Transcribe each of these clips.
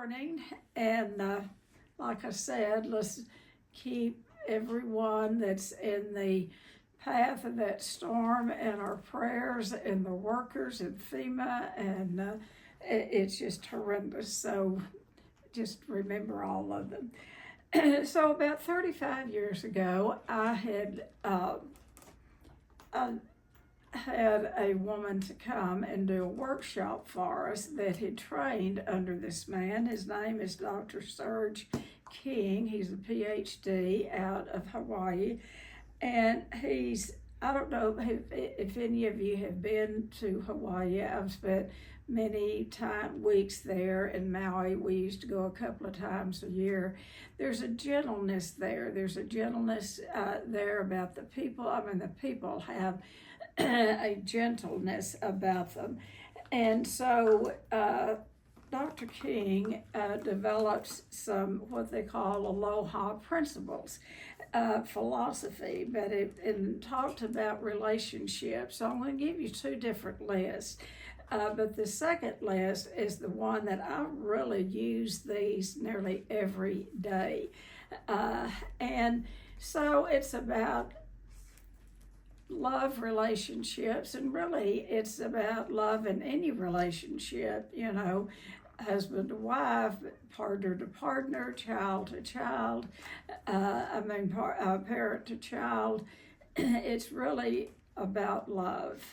morning, and like I said, let's keep everyone that's in the path of that storm in our prayers, and the workers in FEMA, and it's just horrendous. So just remember all of them. So about 35 years ago, I had a woman to come and do a workshop for us that had trained under this man. His name is Dr. Serge King. He's a PhD out of Hawaii. And I don't know if any of you have been to Hawaii. I've spent many weeks there in Maui. We used to go a couple of times a year. There's a gentleness there. There's a gentleness there about the people. I mean, the people have a gentleness about them. And so Dr. King develops some what they call aloha principles, philosophy, but it talked about relationships. So I'm going to give you two different lists. But the second list is the one that I really use these nearly every day. And so it's about love relationships, and really it's about love in any relationship, husband to wife, partner to partner, child to child, parent to child. It's really about love.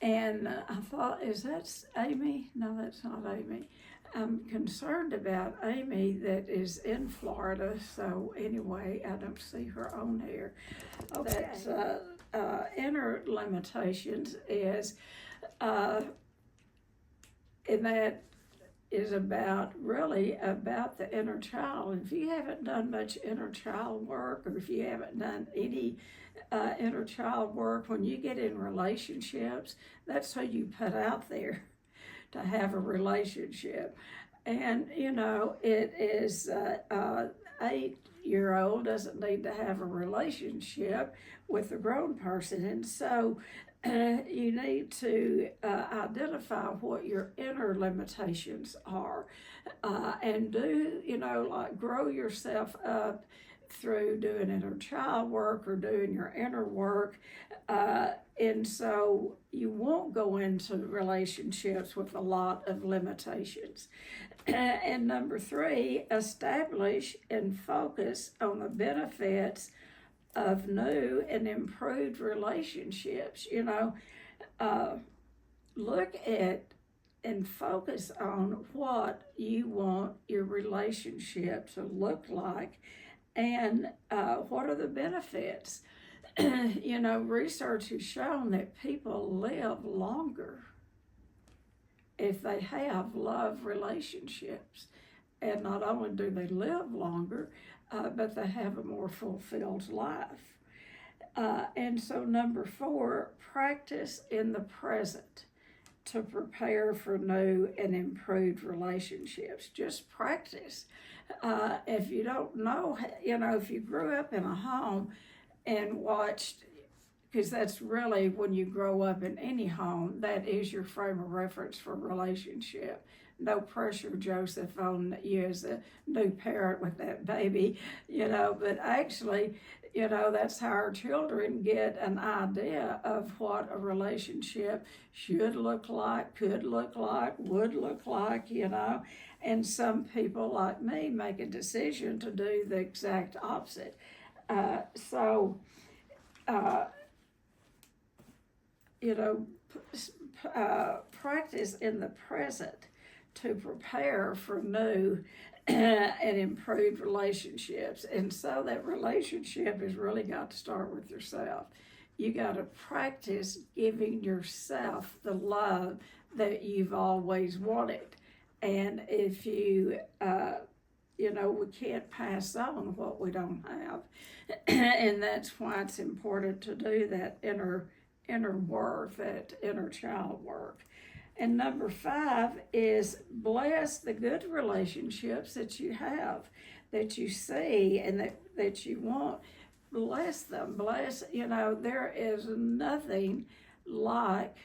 And I thought, is that Amy? No, that's not Amy. I'm concerned about Amy that is in Florida. So anyway, I don't see her on here. Okay. That's inner limitations is, and that is really about the inner child. If you haven't done much inner child work, or if you haven't done any inner child work, when you get in relationships, that's who you put out there to have a relationship. And it is 8-year-old doesn't need to have a relationship with a grown person. And so you need to identify what your inner limitations are, and do, like grow yourself up through doing inner child work or doing your inner work. And so you won't go into relationships with a lot of limitations. And number 3, establish and focus on the benefits of new and improved relationships. Look at and focus on what you want your relationship to look like, and what are the benefits. Research has shown that people live longer if they have love relationships. And not only do they live longer, but they have a more fulfilled life. And so number 4, practice in the present to prepare for new and improved relationships. Just practice. If you don't know, if you grew up in a home and watched, because that's really when you grow up in any home, that is your frame of reference for a relationship. No pressure, Joseph, on you as a new parent with that baby, but actually, that's how our children get an idea of what a relationship should look like, could look like, would look like, and some people like me make a decision to do the exact opposite. Practice in the present to prepare for new and improved relationships. And so that relationship has really got to start with yourself. You got to practice giving yourself the love that you've always wanted. And if you, we can't pass on what we don't have. And that's why it's important to do that inner work, that inner child work. And number 5 is bless the good relationships that you have, that you see, and that you want. Bless them. There is nothing like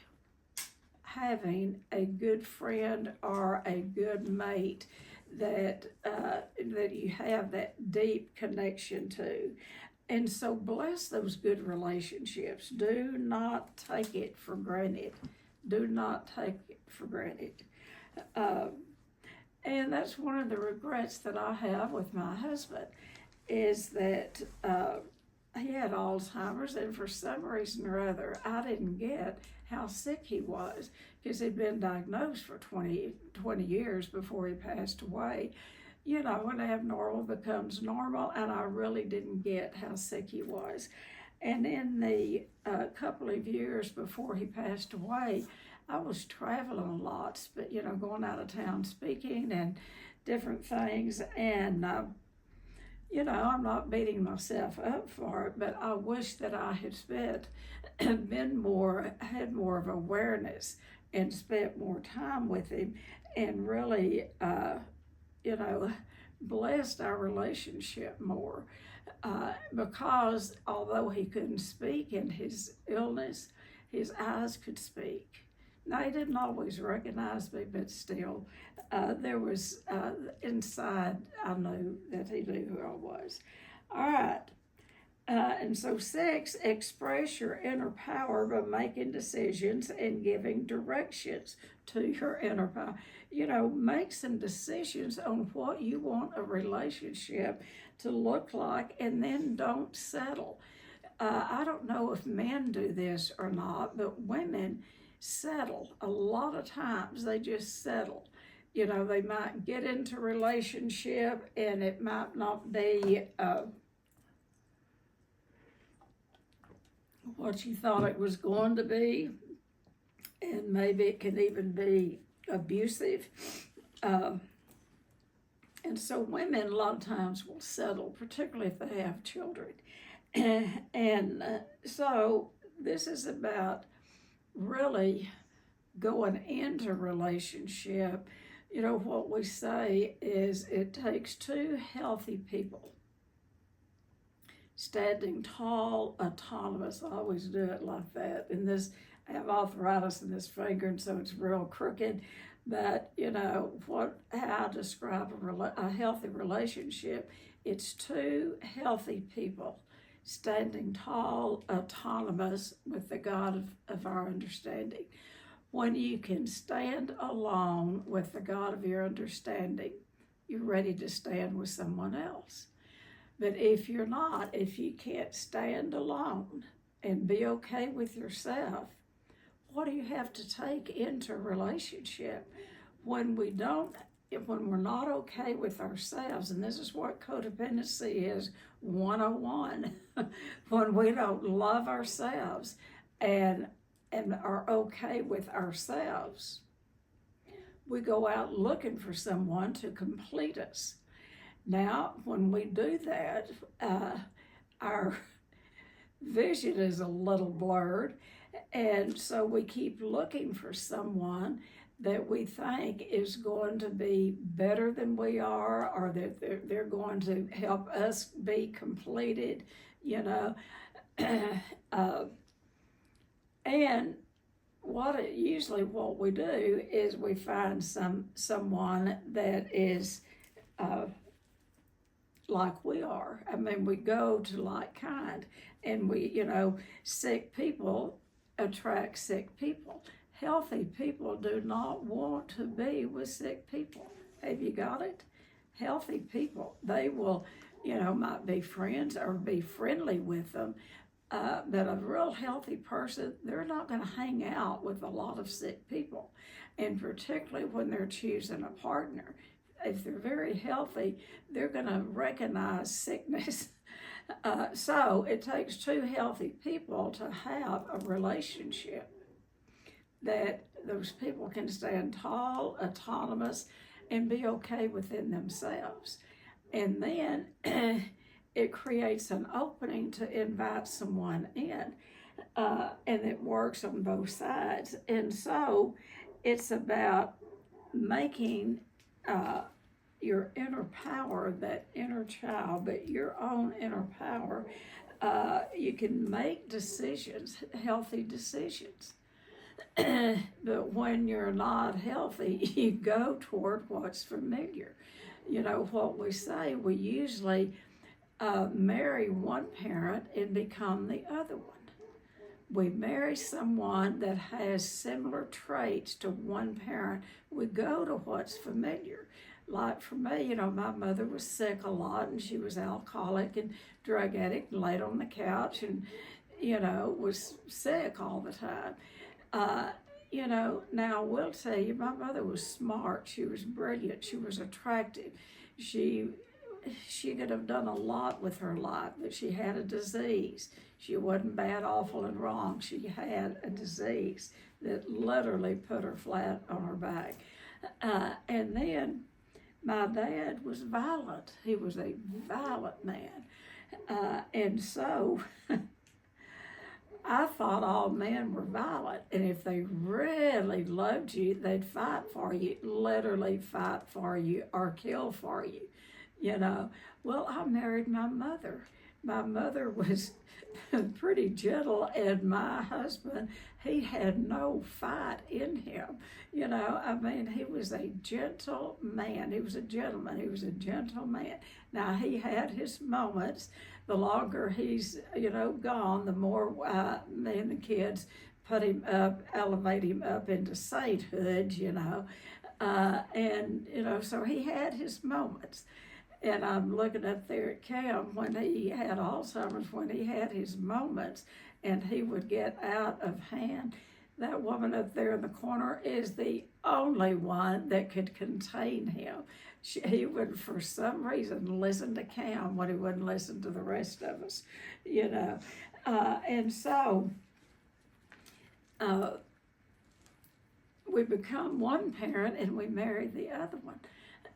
having a good friend or a good mate that you have that deep connection to. And so bless those good relationships. Do not take it for granted. Do not take it for granted. And that's one of the regrets that I have with my husband, is that he had Alzheimer's, and for some reason or other, I didn't get how sick he was, because he'd been diagnosed for 20 years before he passed away. You know, when abnormal becomes normal, and I really didn't get how sick he was. And in the couple of years before he passed away, I was traveling a lot, but you know, going out of town speaking and different things. And you know, I'm not beating myself up for it, but I wish that I had had more of awareness and spent more time with him, and really, you know, blessed our relationship more. Because although he couldn't speak in his illness, his eyes could speak. Now, he didn't always recognize me, but still, there was, inside, I knew that he knew who I was. All right. And so 6, express your inner power by making decisions and giving directions to your inner power. You know, make some decisions on what you want a relationship to look like, and then don't settle. I don't know if men do this or not, but women settle. A lot of times they just settle. You know, they might get into a relationship and it might not be what you thought it was going to be, and maybe it can even be abusive. And so women a lot of times will settle, particularly if they have children. And so this is about really going into a relationship. You know, what we say is it takes 2 healthy people standing tall, autonomous. I always do it like that. And this, I have arthritis in this finger, and so it's real crooked. But, you know, how I describe a healthy relationship, it's 2 healthy people standing tall, autonomous with the God of our understanding. When you can stand alone with the God of your understanding, you're ready to stand with someone else. But if you're not, if you can't stand alone and be okay with yourself, what do you have to take into a relationship? When we're not okay with ourselves, and this is what codependency is 101, when we don't love ourselves and are okay with ourselves, we go out looking for someone to complete us. Now, when we do that, our vision is a little blurred, and so we keep looking for someone that we think is going to be better than we are, or that they're going to help us be completed, you know. And usually what we do is we find someone that is like we are. I mean, we go to like kind, and we, you know, sick people attract sick people. Healthy people do not want to be with sick people. Have you got it? Healthy people, they will, you know, might be friends or be friendly with them, but a real healthy person, they're not going to hang out with a lot of sick people, and particularly when they're choosing a partner. If they're very healthy, they're going to recognize sickness. So it takes 2 healthy people to have a relationship that those people can stand tall, autonomous, and be okay within themselves. And then it creates an opening to invite someone in, and it works on both sides. And so it's about making your inner power, that inner child, but your own inner power. You can make decisions, healthy decisions. But when you're not healthy, you go toward what's familiar. You know what we say, we usually marry one parent and become the other one. We marry someone that has similar traits to one parent. We go to what's familiar. Like for me, you know, my mother was sick a lot and she was alcoholic and drug addict and laid on the couch and, you know, was sick all the time. Uh, you know, now I will tell you, my mother was smart. She was brilliant. She was attractive. She she could have done a lot with her life, but she had a disease. She wasn't bad, awful, and wrong. She had a disease that literally put her flat on her back. And then my dad was violent. He was a violent man. And so I thought all men were violent, and if they really loved you, they'd fight for you, literally fight for you or kill for you, you know. Well, I married my mother. My mother was pretty gentle, and my husband, he had no fight in him. You know, I mean, he was a gentle man. He was a gentleman. He was a gentle man. Now, he had his moments. The longer he's, you know, gone, the more me and the kids put him up, elevate him up into sainthood, you know. And, you know, so he had his moments. And I'm looking up there at Cam when he had Alzheimer's, when he had his moments and he would get out of hand. That woman up there in the corner is the only one that could contain him. He would, for some reason, listen to Cam when he wouldn't listen to the rest of us, you know. And so we become one parent and we marry the other one.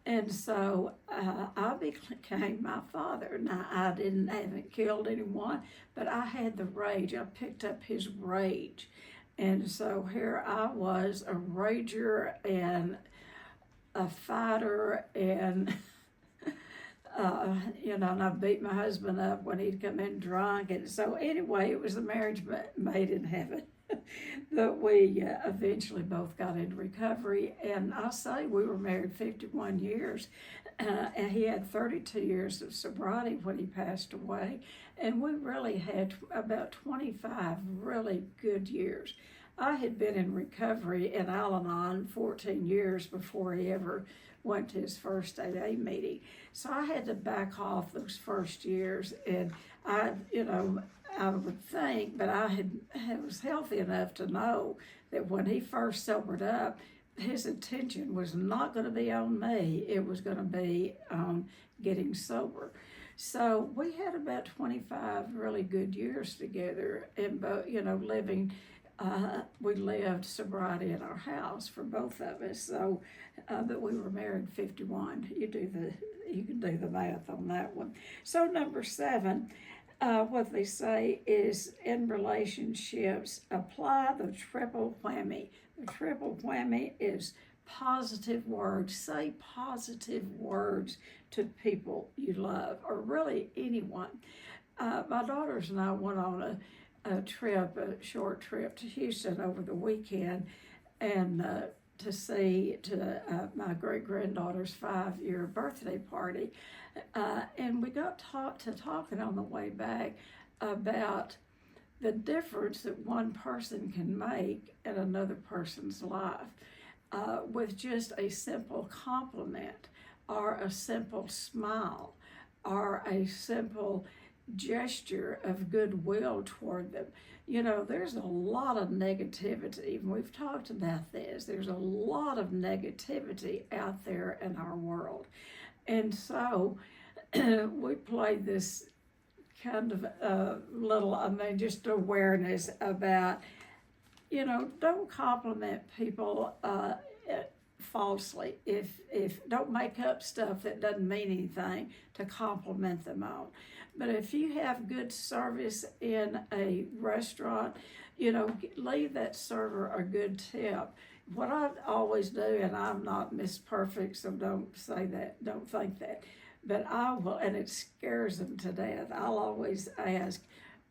And so I became my father. Now, I haven't killed anyone, but I had the rage. I picked up his rage. And so here I was, a rager and a fighter, and, you know, and I beat my husband up when he'd come in drunk. And so anyway, it was a marriage made in heaven. But we eventually both got into recovery, and I say we were married 51 years, and he had 32 years of sobriety when he passed away, and we really had about 25 really good years. I had been in recovery in Al-Anon 14 years before he ever went to his first AA meeting, so I had to back off those first years, and I, you know, I would think, but I was healthy enough to know that when he first sobered up, his attention was not going to be on me. It was going to be on getting sober. So we had about 25 really good years together, and you know, living. We lived sobriety in our house for both of us. So, but we were married 51. You can do the math on that one. So number 7. What they say is in relationships, apply the triple whammy. The triple whammy is positive words. Say positive words to people you love, or really anyone. My daughters and I went on a short trip to Houston over the weekend, and to my great-granddaughter's 5-year birthday party. And we got talking on the way back about the difference that one person can make in another person's life with just a simple compliment or a simple smile or a simple gesture of goodwill toward them. You know, there's a lot of negativity, and we've talked about this. There's a lot of negativity out there in our world. And so we played this kind of just awareness about, you know, don't compliment people falsely. If don't make up stuff that doesn't mean anything to compliment them on. But if you have good service in a restaurant, you know, leave that server a good tip. What I always do, and I'm not Miss Perfect, so don't say that, don't think that, but I will, and it scares them to death. I'll always ask,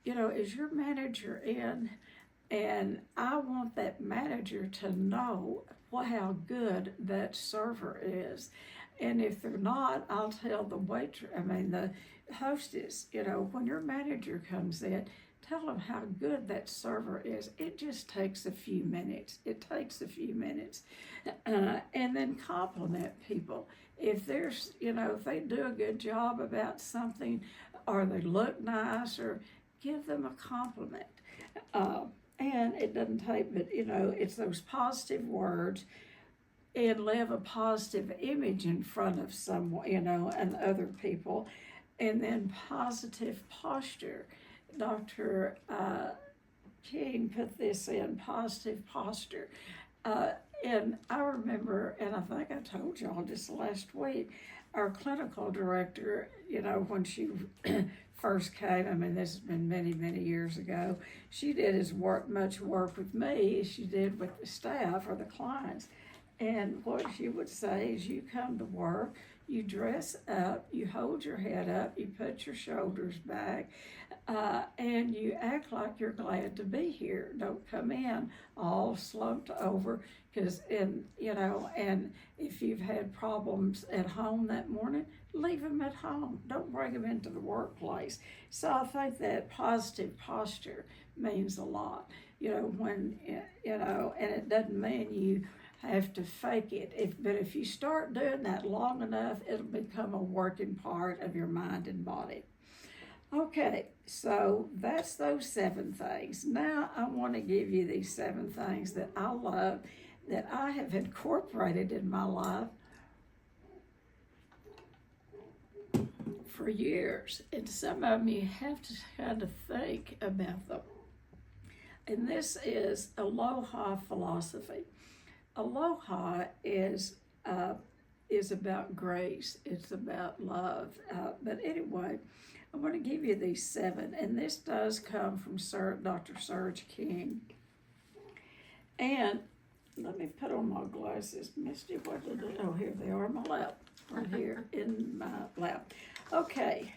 you know, is your manager in? And I want that manager to know how good that server is. And if they're not, I'll tell the hostess, when your manager comes in, tell them how good that server is. It just takes a few minutes. It takes a few minutes. And then compliment people. If if they do a good job about something, or they look nice, or give them a compliment. And it doesn't take, but it's those positive words, and leave a positive image in front of someone, and other people. And then positive posture. Dr. King put this in, positive posture. And I remember, and I think I told y'all just last week, our clinical director, when she first came, this has been many, many years ago, she did as much work with me as she did with the staff or the clients. And what she would say is, you come to work, you dress up, you hold your head up, you put your shoulders back, and you act like you're glad to be here. Don't come in all slumped over, and if you've had problems at home that morning, leave them at home. Don't bring them into the workplace. So I think that positive posture means a lot. And it doesn't mean you have to fake it. But if you start doing that long enough, it'll become a working part of your mind and body. Okay, so that's those 7 things. Now I want to give you these 7 things that I love, that I have incorporated in my life for years. And some of them you have to kind of think about them. And this is Aloha philosophy. Aloha is about grace. It's about love. But anyway, I want to give you these 7, and this does come from Dr. Serge King. And let me put on my glasses. Misty, what did I do? Oh, here they are in my lap, right here in my lap. Okay.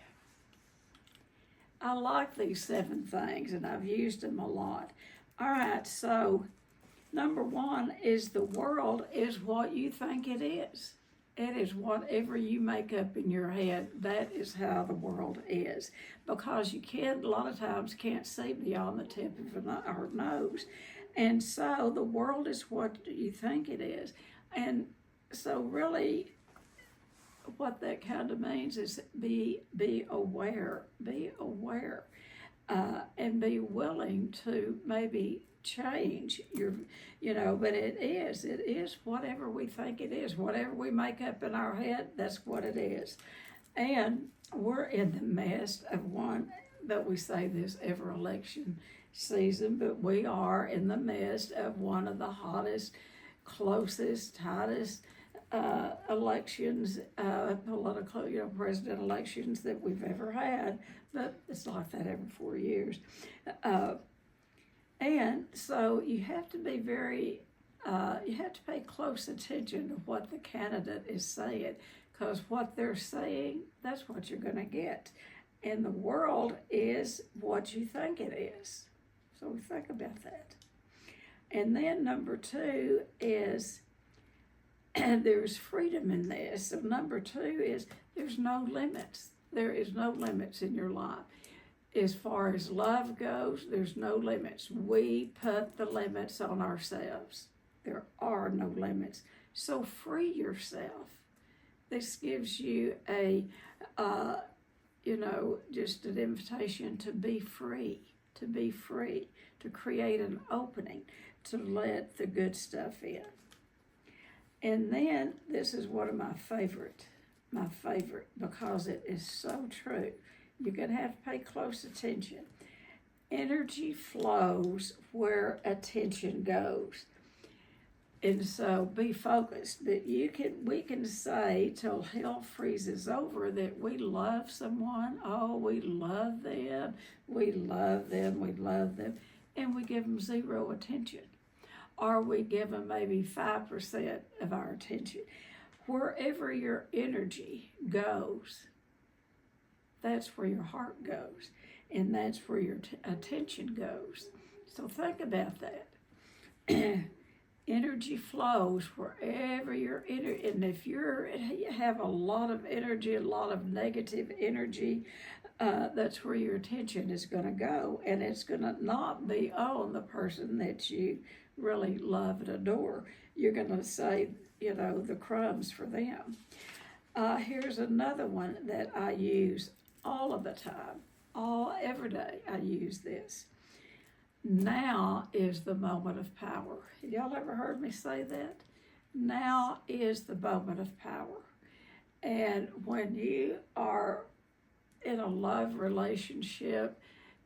I like these 7 things, and I've used them a lot. All right, so number 1 is, the world is what you think it is. It is whatever you make up in your head. That is how the world is. Because you a lot of times can't see beyond the tip of our nose. And so the world is what you think it is. And so really what that kind of means is be aware. Be aware. And be willing to maybe change but it is whatever we think it is. Whatever we make up in our head, that's what it is. And we're in the midst of one, that we say this every election season, but we are in the midst of one of the hottest, closest, tightest elections, political, president elections that we've ever had. But it's like that every 4 years. And so you have to be you have to pay close attention to what the candidate is saying, because what they're saying, that's what you're going to get. And the world is what you think it is. So think about that. And then number 2 is, and there's freedom in this. So number 2 is, there's no limits. There is no limits in your life. As far as love goes, there's no limits. We put the limits on ourselves. There are no limits. So free yourself. This gives you just an invitation to be free, to create an opening, to let the good stuff in. And then this is one of my favorite, because it is so true. You're going to have to pay close attention. Energy flows where attention goes. And so be focused. But we can say till hell freezes over that we love someone. Oh, we love them. We love them. We love them. And we give them 0 attention. Or we give them maybe 5% of our attention. Wherever your energy goes, that's where your heart goes, and that's where your attention goes. So think about that. Energy flows wherever your energy, and if you have a lot of energy, a lot of negative energy, that's where your attention is going to go, and it's going to not be on the person that you really love and adore. You're going to say, the crumbs for them. Here's another one that I use all of the time, every day I use this. Now is the moment of power. Y'all ever heard me say that? Now is the moment of power. And when you are in a love relationship,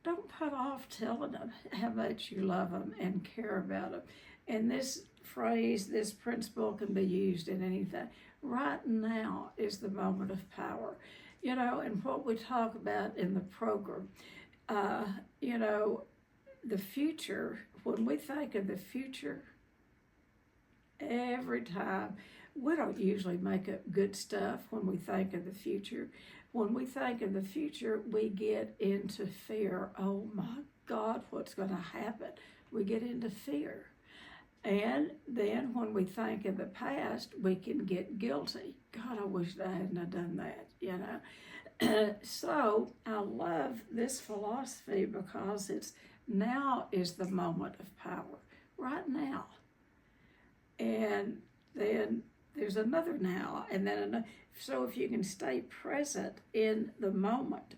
don't put off telling them how much you love them and care about them. And this phrase, this principle can be used in anything. Right now is the moment of power. And what we talk about in the program, the future, when we think of the future, every time, we don't usually make up good stuff when we think of the future. When we think of the future, we get into fear. Oh my God, what's going to happen? We get into fear. And then when we think of the past, we can get guilty. God, I wish I hadn't have done that, So I love this philosophy because now is the moment of power, right now. And then there's another now, and then another. So if you can stay present in the moment,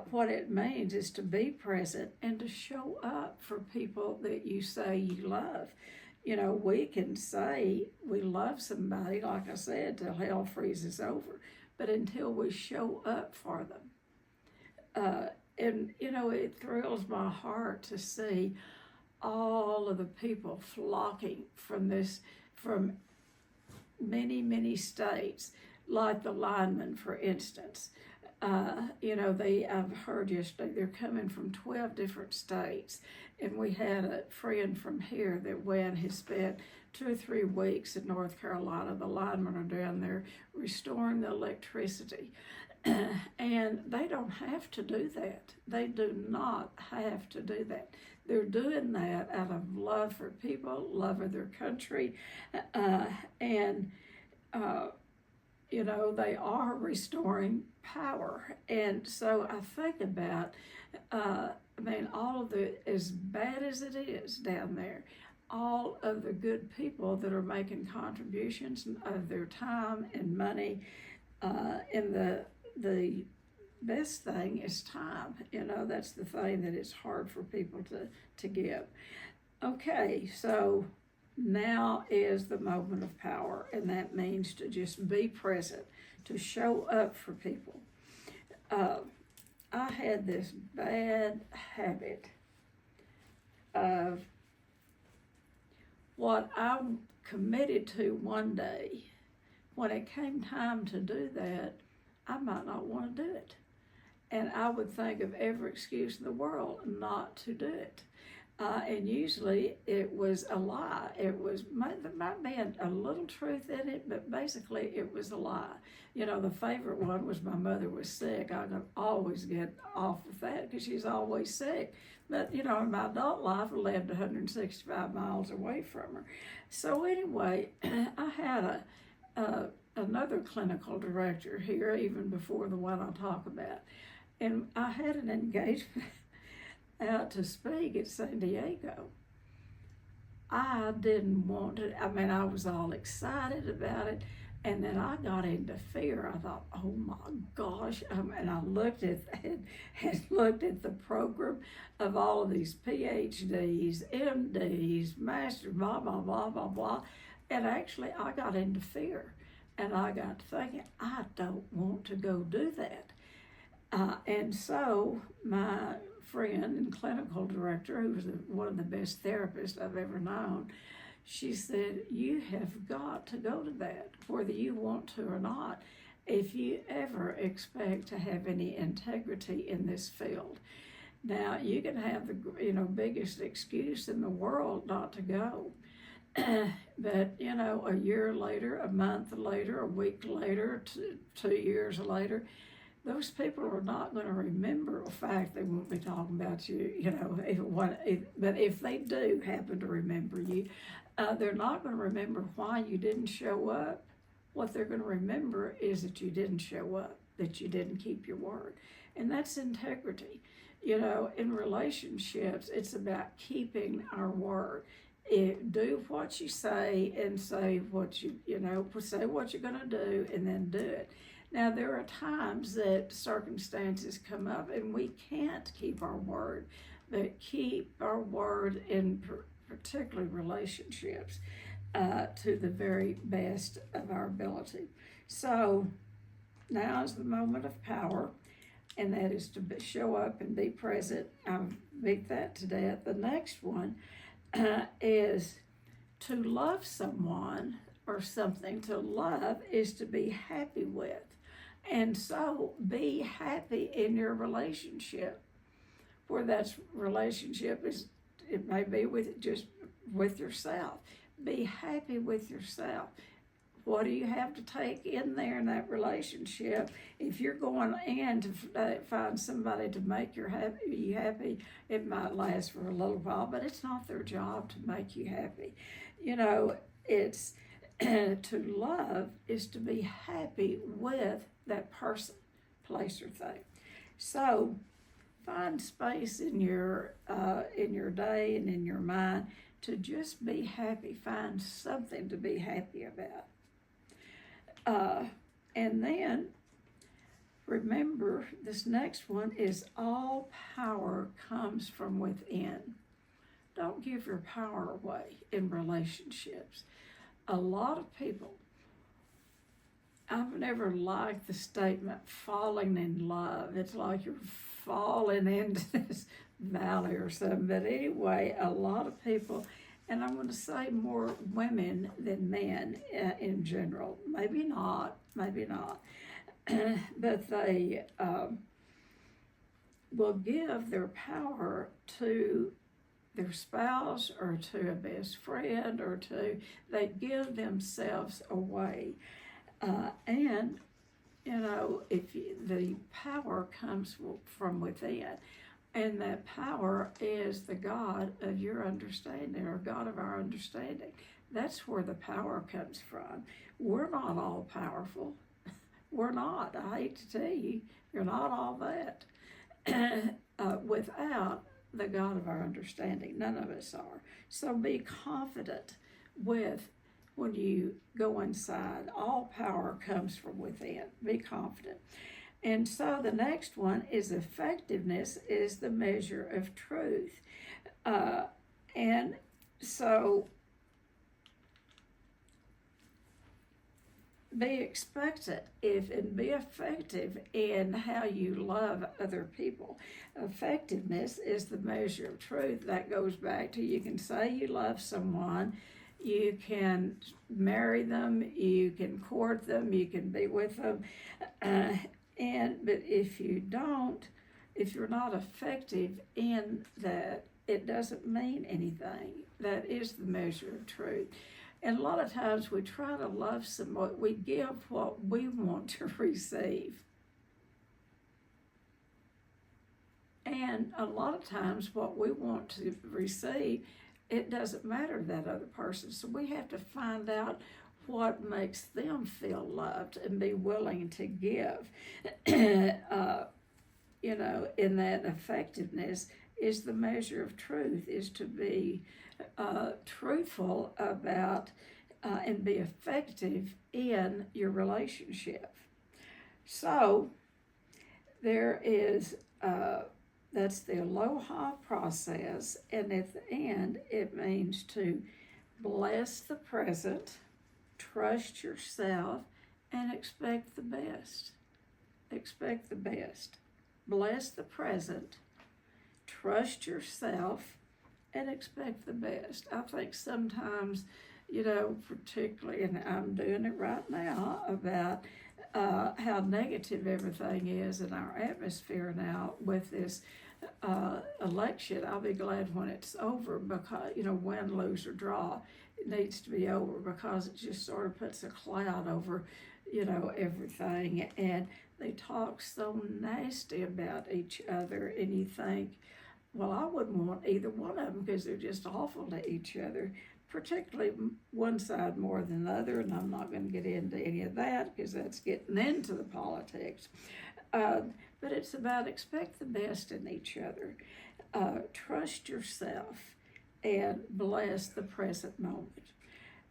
what it means is to be present and to show up for people that you say you love. We can say we love somebody, like I said, till hell freezes over, but until we show up for them. And, it thrills my heart to see all of the people flocking from many, many states, like the linemen, for instance. I've heard yesterday, they're coming from 12 different states. And we had a friend from here that went, has spent 2 or 3 weeks in North Carolina. The linemen are down there restoring the electricity. And they don't have to do that. They do not have to do that. They're doing that out of love for people, love of their country, and they are restoring power. And so I think about, all of as bad as it is down there, all of the good people that are making contributions of their time and money, and the best thing is time. That's the thing that is hard for people to give. Okay, so now is the moment of power, and that means to just be present, to show up for people. I had this bad habit of what I'm committed to one day. When it came time to do that, I might not want to do it. And I would think of every excuse in the world not to do it. And usually it was a lie. There might be a little truth in it, but basically it was a lie. The favorite one was my mother was sick. I could always get off with that because she's always sick. But, in my adult life, I lived 165 miles away from her. So anyway, I had another clinical director here, even before the one I'll talk about. And I had an engagement out to speak at San Diego. I didn't want to, I was all excited about it, and then I got into fear. I thought, oh my gosh, and I looked at the program of all of these PhDs, MDs, masters, blah, blah, blah, blah, blah, and actually I got into fear, and I got to thinking, I don't want to go do that. And so my friend and clinical director, who was one of the best therapists I've ever known, she said, you have got to go to that, whether you want to or not, if you ever expect to have any integrity in this field. Now, you can have the biggest excuse in the world not to go. But, a year later, a month later, a week later, 2 years later, those people are not going to remember. In fact, they won't be talking about you, but if they do happen to remember you, they're not going to remember why you didn't show up. What they're going to remember is that you didn't show up, that you didn't keep your word. And that's integrity. In relationships, it's about keeping our word. Do what you say and say what say what you're going to do and then do it. Now, there are times that circumstances come up and we can't keep our word, but keep our word in particularly relationships to the very best of our ability. So now is the moment of power, and that is to show up and be present. I'll beat that to death. The next one is to love someone or something. To love is to be happy with. And so be happy in your relationship. Where that relationship is, it may be with yourself. Be happy with yourself. What do you have to take in there in that relationship? If you're going in to find somebody to make you happy, it might last for a little while, but it's not their job to make you happy. It's to love is to be happy with that person, place, or thing. So find space in your day and in your mind to just be happy. Find something to be happy about. And then remember, this next one is all power comes from within. Don't give your power away in relationships. A lot of people, I've never liked the statement falling in love. It's like you're falling into this valley or something. But anyway, a lot of people, and I'm going to say more women than men in general. Maybe not, but they will give their power to their spouse or to a best friend they give themselves away. And the power comes from within. And that power is the God of your understanding, or God of our understanding. That's where the power comes from. We're not all powerful. We're not. I hate to tell you, you're not all that. Without the God of our understanding, none of us are. So be confident when you go inside. All power comes from within. Be confident. And so the next one is effectiveness is the measure of truth. And so be expectant and be effective in how you love other people. Effectiveness is the measure of truth. That goes back to, you can say you love someone, you can marry them, you can court them, you can be with them, but if you're not effective in that, it doesn't mean anything. That is the measure of truth. And a lot of times we try to love someone, we give what we want to receive. And a lot of times what we want to receive, it doesn't matter to that other person. So we have to find out what makes them feel loved and be willing to give. In that effectiveness is the measure of truth, is to be truthful about and be effective in your relationship. So there is, that's the aloha process, and at the end it means to bless the present, trust yourself, and expect the best. Expect the best. Bless the present, trust yourself, and expect the best. I think sometimes, particularly, and I'm doing it right now, about how negative everything is in our atmosphere now with this election. I'll be glad when it's over, because, win, lose, or draw, it needs to be over, because it just sort of puts a cloud over, everything, and they talk so nasty about each other, and you think, well, I wouldn't want either one of them because they're just awful to each other, particularly one side more than the other, and I'm not going to get into any of that because that's getting into the politics. But it's about expect the best in each other. Trust yourself and bless the present moment.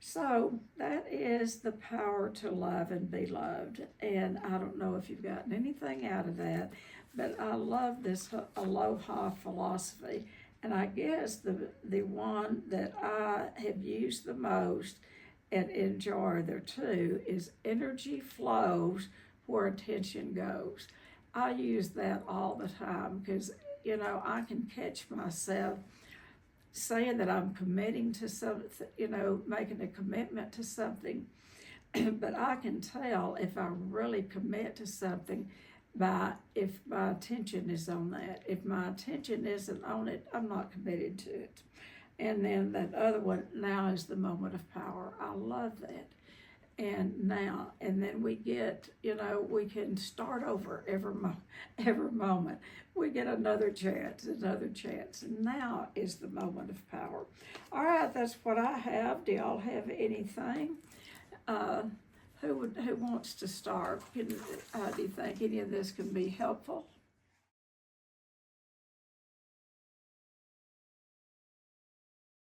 So that is the power to love and be loved. And I don't know if you've gotten anything out of that, but I love this aloha philosophy. And I guess the one that I have used the most and enjoy there too is energy flows where attention goes. I use that all the time because, I can catch myself saying that I'm committing to something, making a commitment to something, but I can tell if I really commit to something by if my attention is on that. If my attention isn't on it, I'm not committed to it. And then that other one, now is the moment of power. I love that. And now, and then we get, we can start over every moment. We get another chance. And now is the moment of power. All right, that's what I have. Do y'all have anything? Who wants to start? Do you think any of this can be helpful?